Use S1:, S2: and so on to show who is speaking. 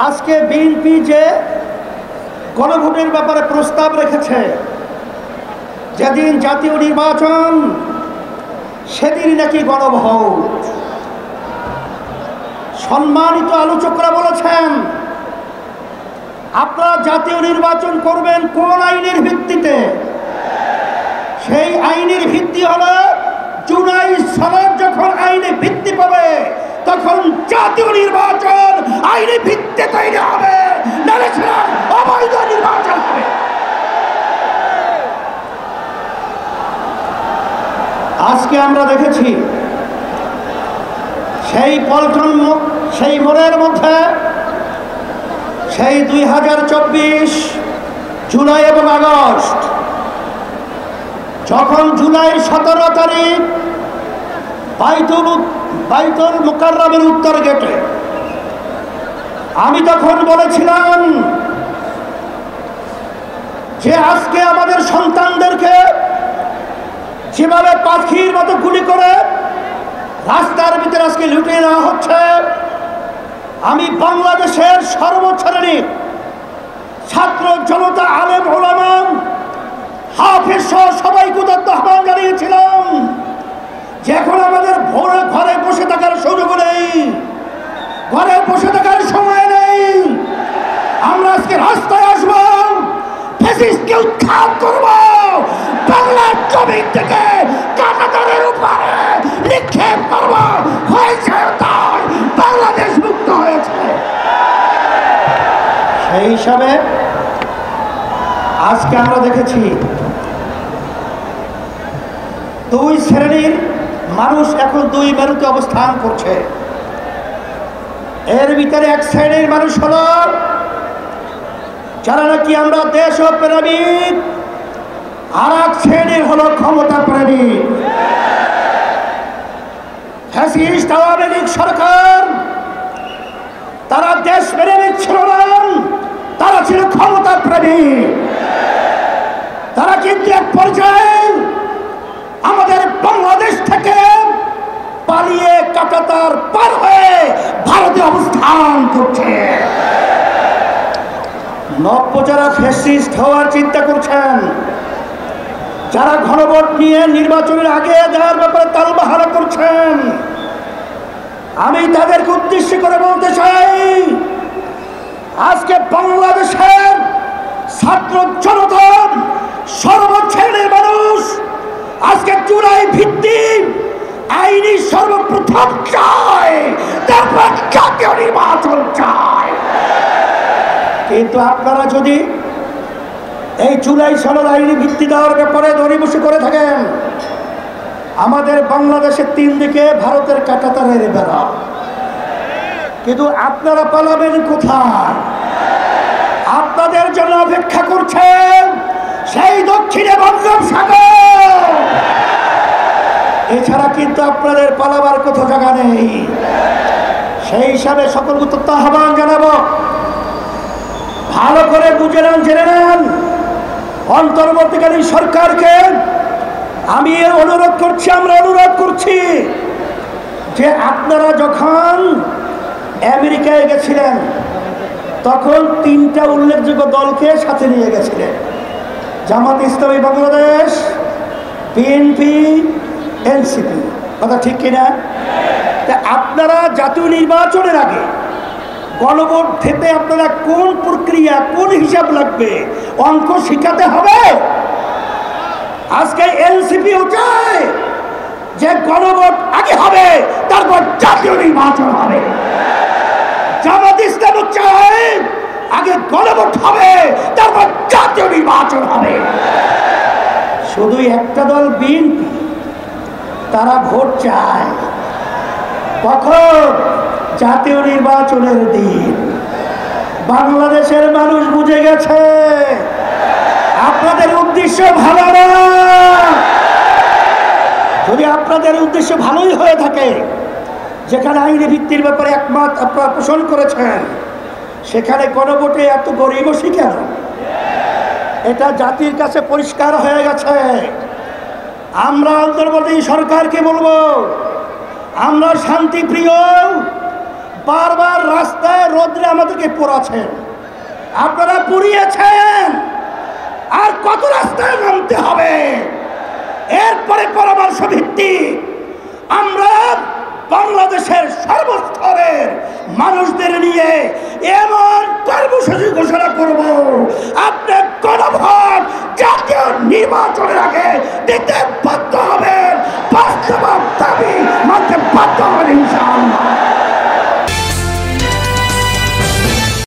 S1: আজকে বিএনপি যে গণভোটের ব্যাপারে প্রস্তাব রেখেছে, যেদিন জাতীয় নির্বাচন সেদিন নাকি গণভোট। সম্মানিত আলোচকরা বলেছেন, আপনারা জাতীয় নির্বাচন করবেন কোন আইনের ভিত্তিতে? সেই আইনের ভিত্তি হলো জুলাই সালের যখন আইনে ভিত্তি পাবে তখন জাতীয় নির্বাচন আইনি ভিত্তিতে তৈরি হবে, নাহলে সেটা অবৈধ নির্বাচন হবে। আজকে আমরা দেখেছি সেই মোড়ের মধ্যে সেই 2024 জুলাই এবং আগস্ট, যখন জুলাই 17 তারিখ বাইতুল মুকাররমের উত্তর গেটে আমি তখন বলেছিলাম যে আজকে আমাদের সন্তানদেরকে যেভাবে পাখির মতো গুলি করে রাস্তার ভিতরে আজকে লুটিয়ে নেওয়া হচ্ছে, আমি বাংলাদেশের সর্বশ্রেণীর ছাত্র জনতা, আলেম ওলামা, হাফেজ সহ সবাইকে উদাত্ত আহ্বান জানিয়েছিলাম যে এখন আমাদের ঘরে বসে থাকার সুযোগ নেই, ঘরে বসে থাকার সময় নেই। আমরা আজকে রাস্তায় আসবো, ফ্যাসিস্টকে উৎখাত করব, বাংলার জমিন থেকে কাঁটাতারের উপরে নিক্ষেপ করব। হয়েছে তাই, বাংলাদেশ মুক্ত হয়েছে। সেই হিসাবে আজকে আমরা দেখেছি দুই শ্রেণীর মানুষ এখন দুই মেরুতে অবস্থান করছে। এর ভিতরে এক শ্রেণীর মানুষ হলো যারা নাকি আমরা দেশ প্রেমিক, আর এক শ্রেণীর হলো ক্ষমতা প্রেমিক। ফ্যাসিস্ট আওয়ামী লীগ সরকার তারা দেশ প্রেমিক ছিল না, তারা ছিল ক্ষমতা প্রেমিক। তারা কিন্তু এক পর্যায়ে আমাদের বাংলাদেশ থেকে পালিয়ে কাঁটাতার পার হয়ে ভারতে অবস্থান করছে। নব্য যারা ফ্যাসিস্ট হওয়ার চিন্তা করছেন, যারা গণভোট নিয়ে নির্বাচনের আগে যাওয়ার ব্যাপারে তালবাহারা করছেন, আমি তাদেরকে উদ্দেশ্য করে বলতে চাই, আজকে বাংলাদেশের ছাত্র জনতা, সর্বশ্রেণীর মানুষ আজকে জুলাই ভিত্তিক আইনি সর্বপ্রথম চায়, তারপর জাতীয় নির্বাচন চায়। কিন্তু আপনারা যদি এই জুলাই সালের আইনি ভিত্তি দেওয়ার ব্যাপারে দড়িবসি করে থাকেন, আমাদের বাংলাদেশের 3 দিকে ভারতের কাঁটাতারের বেড়া, কিন্তু আপনারা পালাবেন কোথায়? আপনাদের জন্য অপেক্ষা করছেন সেই দক্ষিণে বঙ্গোপসাগর। এছাড়া কিন্তু আপনাদের পালাবার কোথাও জায়গা নেই। সেই হিসাবে সকল উত্তপ্ত আহ্বান জানাবো, ভালো করে বুঝে নেন, জেনে নেন। অন্তর্বর্তীকালীন সরকারকে আমি অনুরোধ করছি, আমরা অনুরোধ করছি যে আপনারা যখন আমেরিকায় গেছিলেন তখন 3টা উল্লেখযোগ্য দলকে সাথে নিয়ে গেছিলেন, জামাত ইসলামী বাংলাদেশ, বিএনপি, এনসিপি। কথা ঠিক কিনা? আপনারা জাতীয় নির্বাচনের আগে গণভোট থেকে আপনারা কোন প্রক্রিয়া, কোন হিসাব লাগবে, অঙ্ক শিখাতে হবে। আজকে এনসিপিও চায় যে গণভোট আগে হবে, তারপর জাতীয় নির্বাচন হবে। জামাত ইসলামও চায় আগে গণভোট হবে, তারপর জাতীয় নির্বাচন হবে। শুধু একটা দল বিএনপি, তারা ভোট চায় কখন? জাতীয় নির্বাচনের দিন। বাংলাদেশের মানুষ বুঝে গেছে আপনাদের উদ্দেশ্য ভালো না। যদি আপনাদের উদ্দেশ্য ভালোই হয়ে থাকে, যেখানে আইনি ভিত্তির ব্যাপারে একমত আপনারা পোষণ করেছেন, সেখানে গণভোটে এত গরিবসী কেন? এটা জাতির কাছে পরিষ্কার হয়ে গেছে। আমরা অন্তর্বর্তী সরকারকে বলবো, আমরা শান্তিপ্রিয় বারবার রাস্তায় রোদ্রে আমাদেরকে পোড়াচ্ছেন, আপনারা পুড়িয়েছেন। আর কত রাস্তায় নামতে হবে? এরপরে পরামর্শ ভিত্তিক আমরা বাংলাদেশের সর্বস্তরের মানুষদের নিয়ে এমন কর্মসূচি ঘোষণা করব, আপনি গণভোট জাতীয় নির্বাচনের আগে দিতে বাধ্য হবেন, বাস্তব দাবি মানতে বাধ্য হবেন ইনশাআল্লাহ।